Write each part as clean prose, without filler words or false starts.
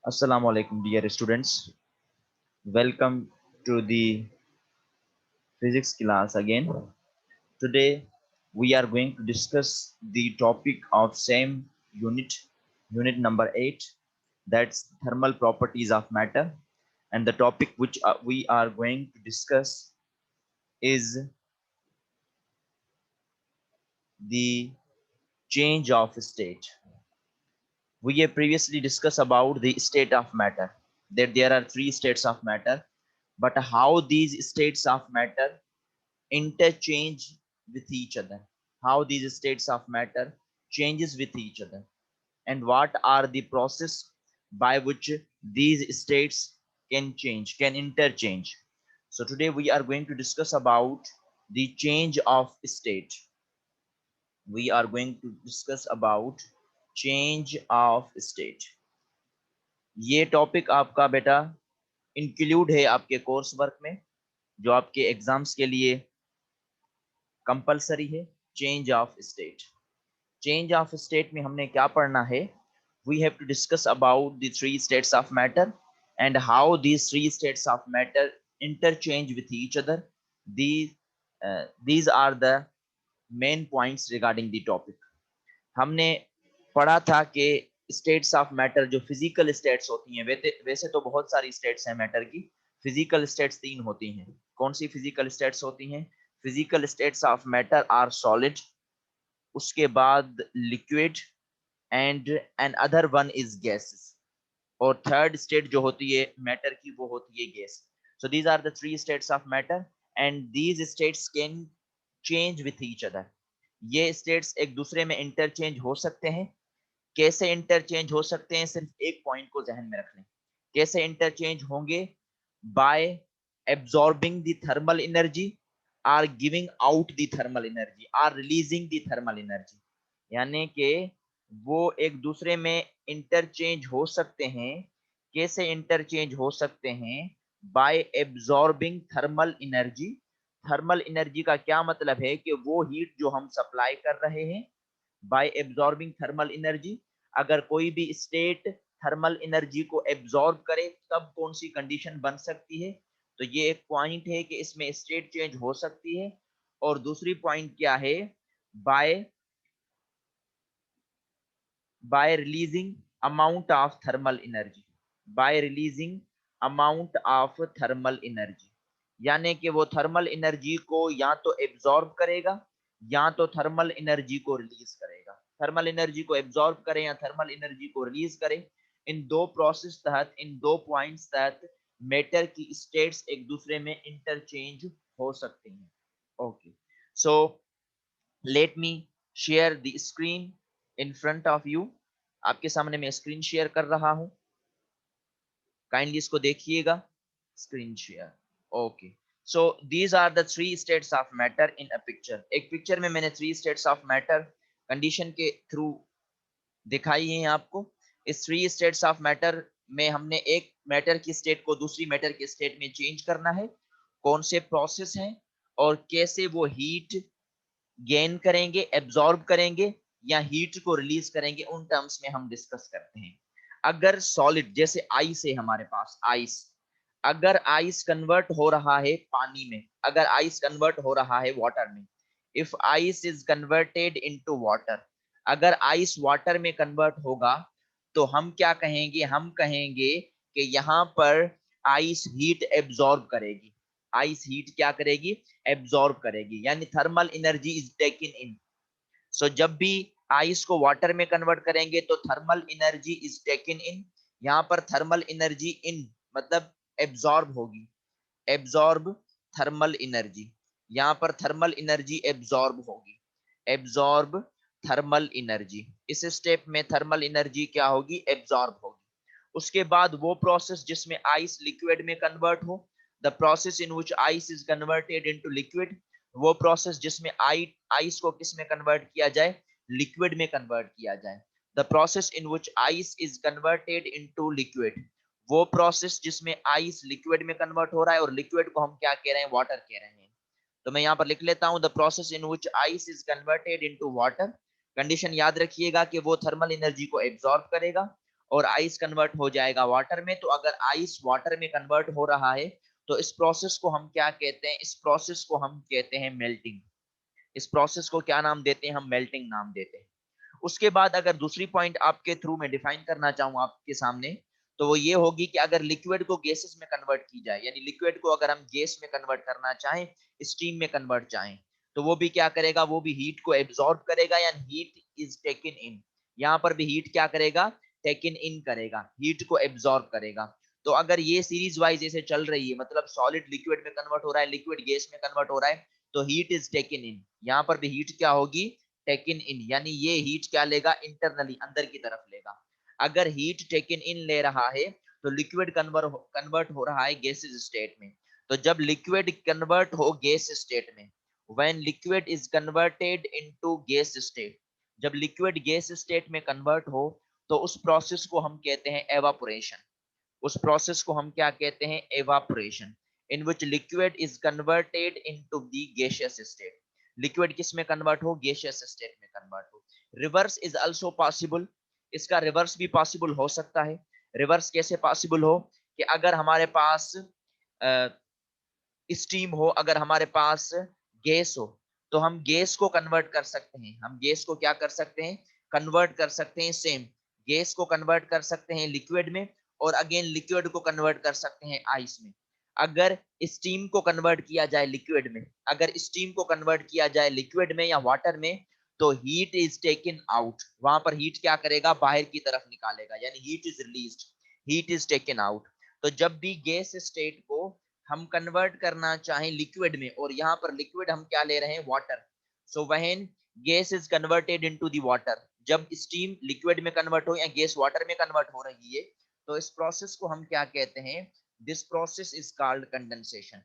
Assalamu alaikum, dear students. Welcome to the physics class again. Today, we are going to discuss the topic of same unit number 8, that's thermal properties of matter. And the topic which we are going to discuss is the change of state. We have previously discussed about the state of matter, that there are three states of matter, but how these states of matter interchange with each other, how these states of matter changes with each other, and what are the process by which these states can interchange. So today we are going to discuss about the change of state. We are going to discuss about change of state. ये topic आपका बेटा include है आपके course work में, जो आपके exams के लिए कंपलसरी है. Change of state. Change of state में हमने क्या पढ़ना है? We have to discuss about the three states of matter and how these three states of matter interchange with each other. these are the main points regarding the topic. हमने पढ़ा था कि states of matter जो physical states होती हैं, वैसे तो बहुत सारी स्टेट्स हैं मैटर की. फिजिकल स्टेट्स तीन होती हैं. कौन सी फिजिकल स्टेट्स होती हैं? Physical states of matter are solid, उसके बाद liquid, and an other one is gases, और थर्ड स्टेट जो होती है मैटर की वो होती है gas. So these are the three states of matter and these states can change with each other. ये स्टेट्स एक दूसरे में इंटरचेंज हो सकते हैं. कैसे इंटरचेंज हो सकते हैं? सिर्फ एक पॉइंट को जहन में रख लें. कैसे इंटरचेंज होंगे? By absorbing the thermal energy, or giving out the thermal energy, or releasing the thermal energy. यानी कि वो एक दूसरे में इंटरचेंज हो सकते हैं. कैसे इंटरचेंज हो सकते हैं? Bye absorbing thermal energy. Thermal energy का क्या मतलब है? कि वो हीट जो हम सप्लाई कर रहे हैं, बाय एब्जॉर्बिंग थर्मल एनर्जी. अगर कोई भी स्टेट थर्मल एनर्जी को एब्जॉर्ब करे तब कौन सी कंडीशन बन सकती है? तो ये एक पॉइंट है कि इसमें स्टेट चेंज हो सकती है. और दूसरी पॉइंट क्या है? By by releasing amount of thermal energy, by releasing amount of thermal energy. यानी कि वो थर्मल एनर्जी को या तो एब्जॉर्ब करेगा या तो थर्मल एनर्जी को रिलीज करेगा. थर्मल एनर्जी को एब्जॉर्ब करे या थर्मल एनर्जी को रिलीज करे, इन दो प्रोसेस तहत, इन दो पॉइंट्स तहत मैटर की स्टेट्स एक दूसरे में इंटरचेंज हो सकती हैं. Okay, so let me share the screen in front of you. आपके सामने मैं स्क्रीन शेयर कर रहा हूं, काइंडली इसको देखिएगा. Screen share. Okay, so these are the three states of matter in a picture. एक पिक्चर में मैंने three states of matter condition के थ्रू दिखाई है आपको. इस थ्री स्टेट्स ऑफ मैटर में हमने एक मैटर की स्टेट को दूसरी मैटर की स्टेट में चेंज करना है. कौन से प्रोसेस हैं और कैसे वो हीट गेन करेंगे, एब्जॉर्ब करेंगे या हीट को रिलीज करेंगे, उन टर्म्स में हम डिस्कस करते हैं. अगर सॉलिड जैसे आइस है हमारे पास, आइस, अगर आइस कन्वर्ट हो रहा है पानी में, अगर आइस कन्वर्ट हो रहा है वाटर में, if ice is converted into water, अगर आइस वाटर में कन्वर्ट होगा तो हम क्या कहेंगे? हम कहेंगे कि यहाँ पर आइस हीट एब्जॉर्ब करेगी. आइस हीट क्या करेगी? एब्जॉर्ब करेगी, यानी thermal energy is taken in. So जब भी आइस को वाटर में कन्वर्ट करेंगे तो thermal energy is taken in. यहाँ पर थर्मल एनर्जी इन मतलब एब्जॉर्ब होगी, एब्जॉर्ब थर्मल एनर्जी. यहाँ पर थर्मल एनर्जी एब्जॉर्ब होगी, एब्जॉर्ब थर्मल एनर्जी. इस स्टेप में थर्मल एनर्जी क्या होगी? एब्जॉर्ब होगी. उसके बाद वो प्रोसेस जिसमें आइस लिक्विड में कन्वर्ट हो, the process in which ice is converted into liquid. वो प्रोसेस जिसमें आइस को किस में कन्वर्ट किया जाए? लिक्विड में कन्वर्ट किया जाए. The process in which ice is converted into liquid. वो प्रोसेस जिसमें आइस लिक्विड में कन्वर्ट हो रहा है, और लिक्विड को हम क्या कह रहे हैं? वाटर कह रहे हैं. तो मैं यहाँ पर लिख लेता हूं, the process in which ice is converted into water. Condition याद रखिएगा कि वो थर्मल एनर्जी को एब्जॉर्ब करेगा और आइस कन्वर्ट हो जाएगा वाटर में। तो अगर आइस वाटर में कन्वर्ट हो रहा है तो इस प्रोसेस को हम क्या कहते हैं? इस प्रोसेस को हम कहते हैं मेल्टिंग। इस प्रोसेस को क्या नाम देते हैं? हम मेल्टिंग नाम देते हैं। उसके बाद अगर दूसरी पॉइंट आपके थ्रू में डिफाइन करना चाहूँ आपके सामने, तो वो ये होगी कि अगर लिक्विड को गैसेस में कन्वर्ट की जाए, यानी लिक्विड को अगर हम गैस में कन्वर्ट करना चाहें, स्टीम में कन्वर्ट चाहें, तो वो भी क्या करेगा? वो भी हीट को एब्जॉर्ब करेगा, यानी हीट इज टेकन इन। यहाँ पर भी हीट क्या करेगा? टेकन इन करेगा, हीट को एब्जॉर्ब करेगा। तो अगर ये सीरीज वाइज ऐसे चल रही है, मतलब सॉलिड लिक्विड में कन्वर्ट हो रहा है, लिक्विड गैस में कन्वर्ट हो रहा है, तो हीट इज टेकन इन। यहाँ पर भी हीट क्या होगी? टेकन इन, यानी ये हीट क्या लेगा? इंटरनली, अंदर की तरफ लेगा। अगर हीट टेकन इन ले रहा है तो लिक्विड कन्वर्ट हो रहा है गैसेस स्टेट में। तो जब लिक्विड कन्वर्ट हो गैस स्टेट में, when liquid is converted into gas state, जब लिक्विड गैस स्टेट में कन्वर्ट हो तो उस प्रोसेस को हम कहते हैं एवापोरेशन। उस प्रोसेस को हम क्या कहते हैं? Evaporation. In which liquid is converted into the gaseous state. Liquid किस में कन्वर्ट हो? गैसियस स्टेट में कन्वर्ट हो। Reverse is also possible. इसका रिवर्स भी पॉसिबल हो सकता है। रिवर्स कैसे पॉसिबल हो? कि अगर हमारे पास स्टीम हो, अगर हमारे पास गैस हो, तो हम गैस को कन्वर्ट कर सकते हैं। हम गैस को क्या कर सकते हैं? कन्वर्ट कर सकते हैं। सेम गैस को कन्वर्ट कर सकते हैं लिक्विड में, और अगेन लिक्विड को कन्वर्ट कर सकते हैं आइस में। अगर स्टीम को कन्वर्ट किया जाए लिक्विड में, अगर स्टीम को कन्वर्ट किया जाए लिक्विड में या वाटर में, तो हीट इज टेकन आउट। वहां पर हीट क्या करेगा? बाहर की तरफ निकालेगा, यानी heat is released, heat is taken out. तो जब भी गैस स्टेट को हम कन्वर्ट करना चाहें लिक्विड में, और यहाँ पर लिक्विड हम क्या ले रहे हैं? Water. So when gas is converted into the water, जब स्टीम लिक्विड में कन्वर्ट हो या गैस वाटर में कन्वर्ट हो रही है, तो इस प्रोसेस को हम क्या कहते हैं? This process is called condensation.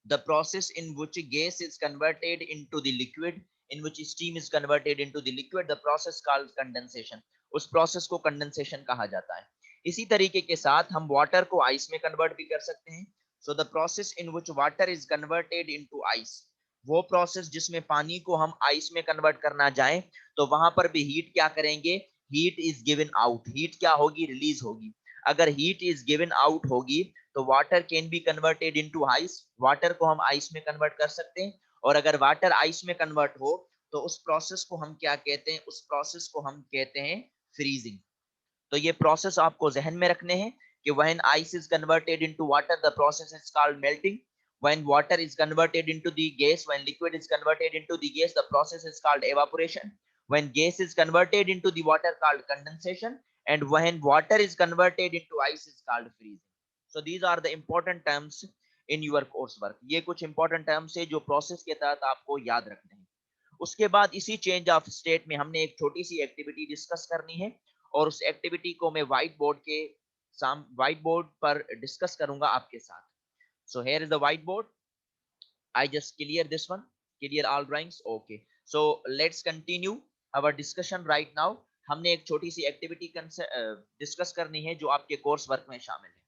The process in which gas is converted into the liquid, in which steam is converted into the liquid, the process called condensation. उस प्रोसेस को कंडेंसेशन कहा जाता है। इसी तरीके के साथ हम वाटर को आइस में कन्वर्ट भी कर सकते हैं। So the process in which water is converted into ice, वो प्रोसेस जिसमें पानी को हम आइस में कन्वर्ट करना चाहें, तो वहां पर भी हीट क्या करेंगे? Heat is given out. Heat क्या होगी? रिलीज होगी। अगर हीट इज गिवन आउट होगी तो water can be converted into ice. Water को हम आइस में कन्वर्ट कर सकते हैं। और अगर वाटर आइस में कन्वर्ट हो तो उस प्रोसेस को हम क्या कहते हैं? उस प्रोसेस को हम कहते हैं फ्रीजिंग। तो ये प्रोसेस आपको जहन में रखने हैं कि when ice is converted into water, the process is called melting. When water is converted into the gas, when liquid is converted into the gas, the process is called evaporation. When gas is converted into the water, called condensation. And when water is converted into ice, is called freezing. So these are the important terms in your coursework. ये कुछ important terms है जो process के तहत आपको याद रखने हैं। उसके बाद इसी चेंज ऑफ स्टेट में हमने एक छोटी सी एक्टिविटी डिस्कस करनी है, और उस एक्टिविटी को मैं व्हाइट बोर्ड पर डिस्कस करूंगा आपके साथ। So here is the white board. I just clear this one, clear all drawings. Okay, so let's continue our discussion right now. हमने एक छोटी सी एक्टिविटी डिस्कस करनी है जो आपके कोर्स वर्क में शामिल है।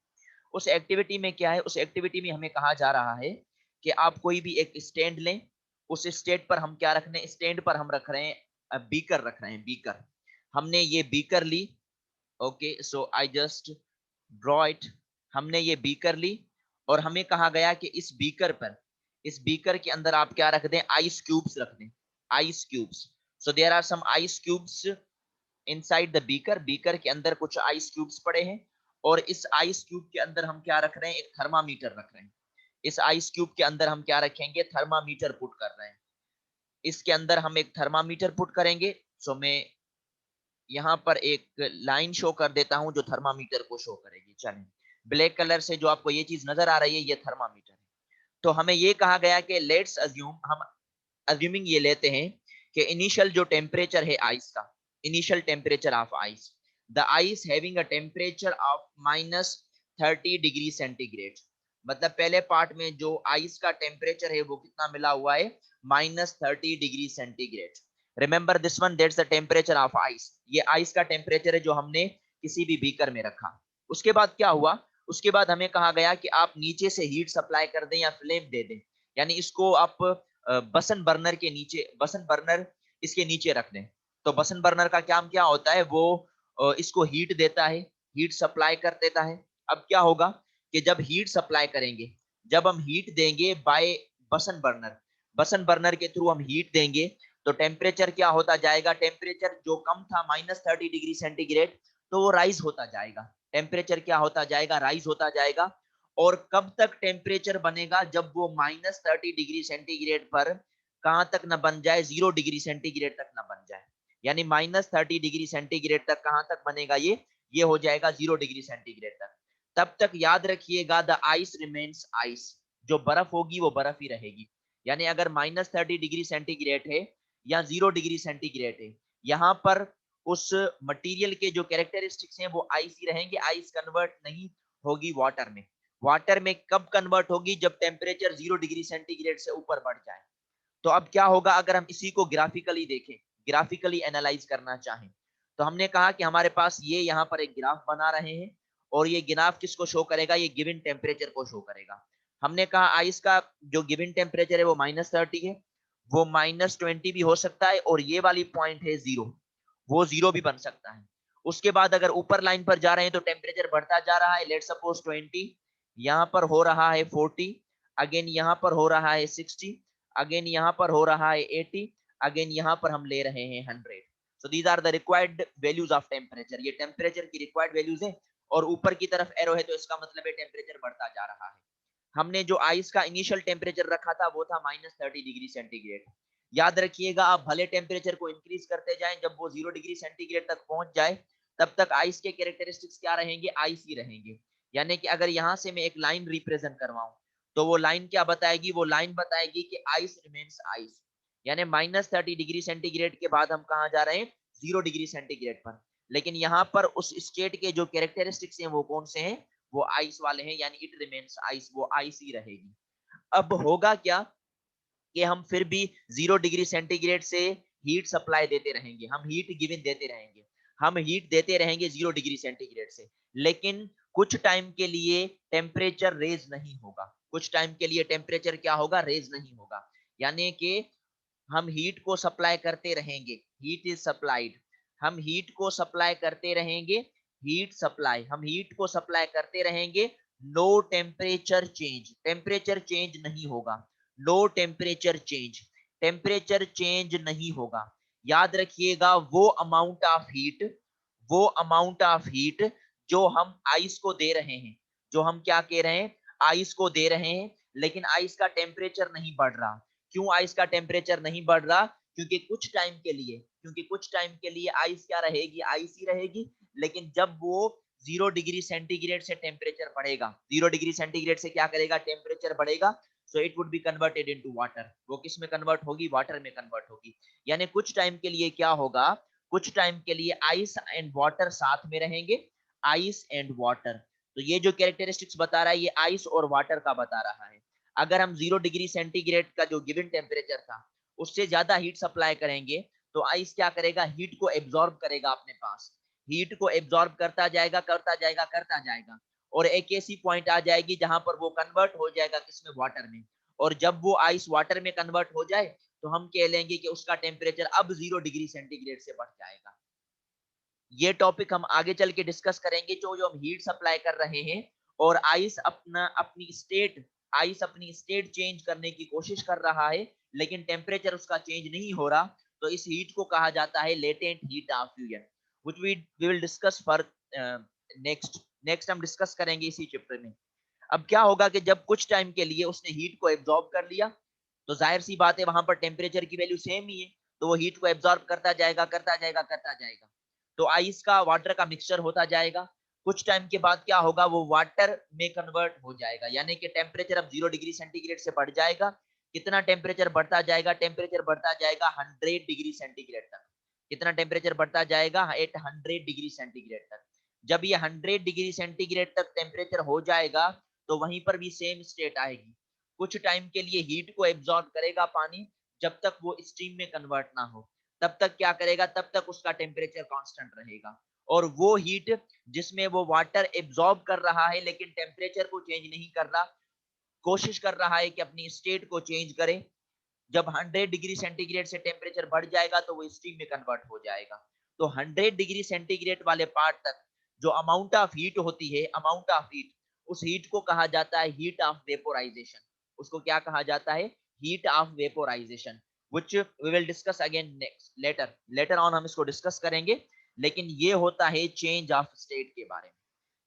उस एक्टिविटी में क्या है? उस एक्टिविटी में हमें कहा जा रहा है कि आप कोई भी एक स्टैंड लें। उस स्टैंड पर हम क्या रख रहे हैं? स्टैंड पर हम रख रहे हैं बीकर, रख रहे हैं बीकर। हमने ये बीकर ली। Okay, so I just draw it. हमने ये बीकर ली, और हमें कहा गया कि इस बीकर पर, इस बीकर के अंदर आप क्या रख दें? आइस क्यूब्स रख दें, ice cubes. So there are some ice cubes inside the beaker. Beaker के अंदर कुछ आइस क्यूब्स पड़े हैं, और इस आइस क्यूब के अंदर हम क्या रख रहे हैं? एक थर्मामीटर रख रहे हैं। इस आइस क्यूब के अंदर हम क्या रखेंगे? थर्मामीटर पुट कर रहे हैं। इसके अंदर हम एक थर्मामीटर पुट करेंगे। सो मैं यहाँ पर एक लाइन शो कर देता हूं जो थर्मामीटर को शो करेगी। चलें, ब्लैक कलर से जो आपको ये चीज नजर आ रही है, ये थर्मामीटर है। तो हमें ये कहा गया कि लेट्स अज्यूम, हम अज्यूमिंग ये लेते हैं कि इनिशियल जो टेम्परेचर है आइस का, initial temperature of ice, the ice having a temperature of -30 degree centigrade. मतलब पहले पार्ट में जो आइस का टेम्परेचर है वो कितना मिला हुआ है? -30 degree centigrade. Remember this one, that's the temperature of ice. ये आइस का टेम्परेचर है जो हमने किसी भी बीकर में रखा। उसके बाद क्या हुआ? उसके बाद हमें कहा गया कि आप नीचे से हीट सप्लाई कर दें या फ्लेम दे दें, यानी इसको आप बसन बर्नर के नीचे, बसन बर्नर इसके नीचे रख दें। तो बसन बर्नर का काम क्या होता है? वो इसको हीट देता है, हीट सप्लाई कर देता है। अब क्या होगा कि जब हीट सप्लाई करेंगे, जब हम हीट देंगे बाय बसन बर्नर, बसन बर्नर के थ्रू हम हीट देंगे, तो टेम्परेचर क्या होता जाएगा, टेम्परेचर जो कम था -30 डिग्री सेंटीग्रेड, तो वो राइज होता जाएगा। टेम्परेचर क्या होता जाएगा, राइज होता जाएगा। और कब तक टेम्परेचर बनेगा, जब वो -30 डिग्री सेंटीग्रेड पर कहां तक न बन जाए, 0 डिग्री सेंटीग्रेड तक न बन जाए। यानी -30 डिग्री सेंटीग्रेड तक कहां तक बनेगा, ये हो जाएगा 0 डिग्री सेंटीग्रेड तक। तब तक याद रखिएगा द आइस रिमेन्स आइस, जो बर्फ होगी वो बर्फ ही रहेगी। यानी अगर -30 डिग्री सेंटीग्रेड है या 0 डिग्री सेंटीग्रेड है, यहाँ पर उस मटेरियल के जो कैरेक्टरिस्टिक्स हैं वो आइस ही रहेंगे, आइस कन्वर्ट नहीं होगी वाटर में। वाटर में कब कन्वर्ट होगी, जब टेम्परेचर 0 डिग्री सेंटीग्रेड से ऊपर बढ़ जाए। तो अब क्या होगा अगर हम इसी को ग्राफिकली देखें, ग्राफिकली एनालाइज करना चाहें, तो हमने कहा कि हमारे पास ये यहाँ पर एक ग्राफ बना रहे हैं, और ये ग्राफ किसको शो करेगा, ये गिवन टेम्परेचर को शो करेगा। हमने कहा आइस का जो गिवन टेम्परेचर है वो -30 है, वो -20 भी हो सकता है, और ये वाली पॉइंट है 0, वो 0 भी बन सकता है। उसके बाद अगर ऊपर लाइन पर जा रहे हैं तो टेम्परेचर बढ़ता जा रहा है, लेट सपोज 20, यहाँ पर हो रहा है 40, अगेन यहाँ पर हो रहा है 60, अगेन यहाँ पर हो रहा है 80, अगेन यहाँ पर हम ले रहे हैं 100। So these are the required values of temperature, ये टेम्परेचर की रिक्वायर्ड वैल्यूज है। और ऊपर की तरफ एरो है तो इसका मतलब है टेम्परेचर बढ़ता जा रहा है। हमने जो आइस का इनिशियल टेम्परेचर रखा था वो था -30 डिग्री सेंटीग्रेड। याद रखिएगा आप भले टेम्परेचर को इंक्रीज करते जाएं, जब वो 0 डिग्री सेंटीग्रेड तक पहुंच जाए तब तक आइस के कैरेक्टरिस्टिक्स क्या रहेंगे, आइस ही रहेंगे। यानी कि अगर यहां से मैं एक लाइन रिप्रेजेंट करवाऊं, तो वो लाइन क्या बताएगी, वो लाइन बताएगी कि आइस रिमेन्स आइस। यानी -30 डिग्री सेंटीग्रेड के बाद हम कहा जा रहे हैं, 0 डिग्री सेंटीग्रेड पर। लेकिन यहाँ पर उस स्टेट के जो कैरेक्टरिस्टिक्स हैं वो कौन से हैं, वो आइस वाले हैं, यानी इट रिमेन्स आइस, वो आइस ही रहेगी। अब होगा क्या कि हम फिर भी 0 डिग्री सेंटीग्रेड से हीट सप्लाई देते रहेंगे, हम हीट गिवन देते रहेंगे, हम हीट देते रहेंगे 0 डिग्री सेंटीग्रेड से, लेकिन कुछ टाइम के लिए टेम्परेचर रेज नहीं होगा, कुछ टाइम के लिए टेम्परेचर क्या होगा, रेज नहीं होगा। यानी कि हम हीट को सप्लाई करते रहेंगे, हीट इज सप्लाइड, हम हीट को सप्लाई करते रहेंगे, हीट सप्लाई, हम हीट को सप्लाई करते रहेंगे। No temperature change, temperature change नहीं होगा, no temperature change, temperature change नहीं होगा। याद रखिएगा वो अमाउंट ऑफ हीट, वो अमाउंट ऑफ हीट जो हम आइस को दे रहे हैं, जो हम क्या कह रहे हैं, आइस को दे रहे हैं, लेकिन आइस का टेम्परेचर नहीं बढ़ रहा। क्यों आइस का टेम्परेचर नहीं बढ़ रहा, क्योंकि कुछ टाइम के लिए, क्योंकि कुछ टाइम के लिए आइस क्या रहेगी, आइस ही रहेगी। लेकिन जब वो 0 डिग्री सेंटीग्रेड से टेम्परेचर बढ़ेगा, 0 डिग्री सेंटीग्रेड से क्या करेगा, टेम्परेचर बढ़ेगा, so it would be converted into water, वो किस में कन्वर्ट होगी, वाटर में कन्वर्ट होगी। यानी कुछ टाइम के लिए क्या होगा, कुछ टाइम के लिए आइस एंड वाटर साथ में रहेंगे, आइस एंड वाटर। तो ये जो कैरेक्टरिस्टिक्स बता रहा है ये आइस और वाटर का बता रहा है। अगर हम 0 डिग्री सेंटीग्रेड का जो गिवन टेम्परेचर था उससे ज्यादा हीट सप्लाई करेंगे, तो आइस क्या करेगा, हीट को एब्जॉर्ब करेगा अपने पास, हीट को एब्जॉर्ब करता जाएगा, करता जाएगा, करता जाएगा, और एक ऐसी पॉइंट आ जाएगी जहां पर वो कन्वर्ट हो जाएगा किसमें, वाटर में। और जब वो आइस वाटर में कन्वर्ट हो जाए तो हम कह लेंगे कि उसका टेम्परेचर अब 0 डिग्री सेंटीग्रेड से बढ़ जाएगा। ये टॉपिक हम आगे चल के डिस्कस करेंगे, जो हम हीट सप्लाई कर रहे हैं और आइस अपनी स्टेट चेंज करने की कोशिश कर रहा है, लेकिन टेम्परेचर उसका चेंज नहीं हो रहा, तो इस हीट को कहा जाता है latent heat of fusion, which we will discuss for next, हम डिस्कस करेंगे इसी चैप्टर में। अब क्या होगा कि जब कुछ टाइम के लिए उसने हीट को एब्जॉर्ब कर लिया, तो जाहिर सी बात है वहां पर टेम्परेचर की वैल्यू सेम ही है, तो वो हीट को एब्जॉर्ब करता जाएगा, करता जाएगा, करता जाएगा, तो आइस का वाटर का मिक्सचर होता जाएगा। कुछ टाइम के बाद क्या होगा, वो वाटर में कन्वर्ट हो जाएगा, यानी कि टेम्परेचर अब 0 डिग्री सेंटीग्रेड से बढ़ जाएगा। कितना टेम्परेचर बढ़ता जाएगा, टेम्परेचर बढ़ता जाएगा 100 डिग्री सेंटीग्रेड तक। कितना टेम्परेचर बढ़ता जाएगा, 100 डिग्री सेंटीग्रेड तक। जब ये 100 डिग्री सेंटीग्रेड तक टेम्परेचर हो जाएगा तो वहीं पर भी सेम स्टेट आएगी, कुछ टाइम के लिए हीट को एब्जॉर्ब करेगा पानी, जब तक वो स्टीम में कन्वर्ट ना हो तब तक क्या करेगा, तब तक उसका टेम्परेचर कांस्टेंट रहेगा। और वो हीट जिसमें वो वाटर एब्जॉर्ब कर रहा है लेकिन टेम्परेचर को चेंज नहीं कर रहा, कोशिश कर रहा है कि अपनी स्टेट को चेंज करे, जब 100 डिग्री सेंटीग्रेड से टेम्परेचर बढ़ जाएगा तो वो स्टीम में कन्वर्ट हो जाएगा। तो 100 डिग्री सेंटीग्रेड वाले पार्ट तक जो अमाउंट ऑफ हीट होती है, अमाउंट ऑफ हीट, उस हीट को कहा जाता है हीट ऑफ वेपोराइजेशन। उसको क्या कहा जाता है? Heat of vaporisation, which we will discuss again next later on, हम इसको डिस्कस करेंगे। लेकिन ये होता है चेंज ऑफ स्टेट के बारे में।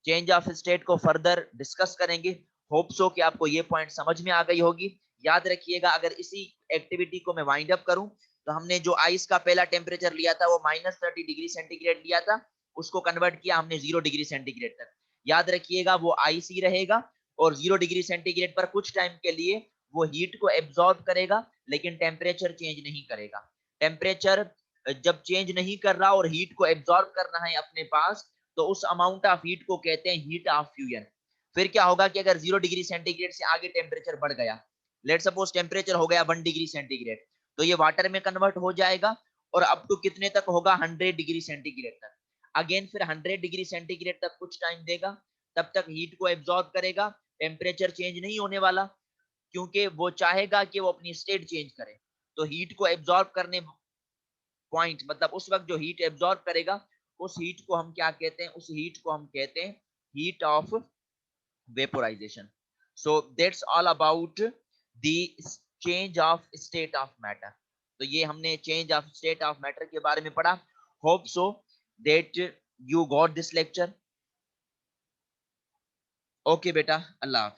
चेंज ऑफ स्टेट को फर्दर डिस्कस करेंगे। होप सो कि आपको ये पॉइंट समझ में आ गई होगी। याद रखिएगा, अगर इसी एक्टिविटी को मैं वाइंड अप करूं, तो हमने जो आइस का पहला टेम्परेचर लिया था वो -30 डिग्री सेंटीग्रेड लिया था, उसको कन्वर्ट किया हमने 0 डिग्री सेंटीग्रेड तक। याद रखिएगा वो आइस ही रहेगा और 0 डिग्री सेंटीग्रेड पर कुछ टाइम के लिए वो हीट को एब्सॉर्ब करेगा, लेकिन टेम्परेचर चेंज नहीं करेगा। टेम्परेचर जब चेंज नहीं कर रहा और हीट को एब्सॉर्ब करना है अपने पास, तो उस अमाउंट ऑफ हीट को कहते हैं हीट ऑफ फ्यूजन। फिर क्या होगा कि अगर 0 डिग्री सेंटीग्रेड से आगे टेम्परेचर बढ़ गया, लेट सपोज टेम्परेचर हो गया 1 डिग्री सेंटीग्रेड, तो ये वाटर में कन्वर्ट हो जाएगा और अप टू कितने तक होगा? 100 डिग्री सेंटीग्रेड तक। अगेन फिर 100 डिग्री सेंटीग्रेड तक कुछ टाइम देगा, तब तक हीट को एब्सॉर्ब करेगा। टेम्परेचर चेंज नहीं होने वाला, क्योंकि वो चाहेगा कि वो अपनी स्टेट चेंज करे। तो हीट को एब्सॉर्ब करने पॉइंट, मतलब उस वक्त जो हीट एब्सॉर्ब करेगा, उस हीट को हम क्या कहते हैं? उस हीट को हम कहते हैं heat of vaporisation. So that's all about the change of state of matter. तो ये हमने change of state of matter के बारे में पढ़ा। Hope so that you got this lecture. Okay बेटा, अल्लाह हाफिज।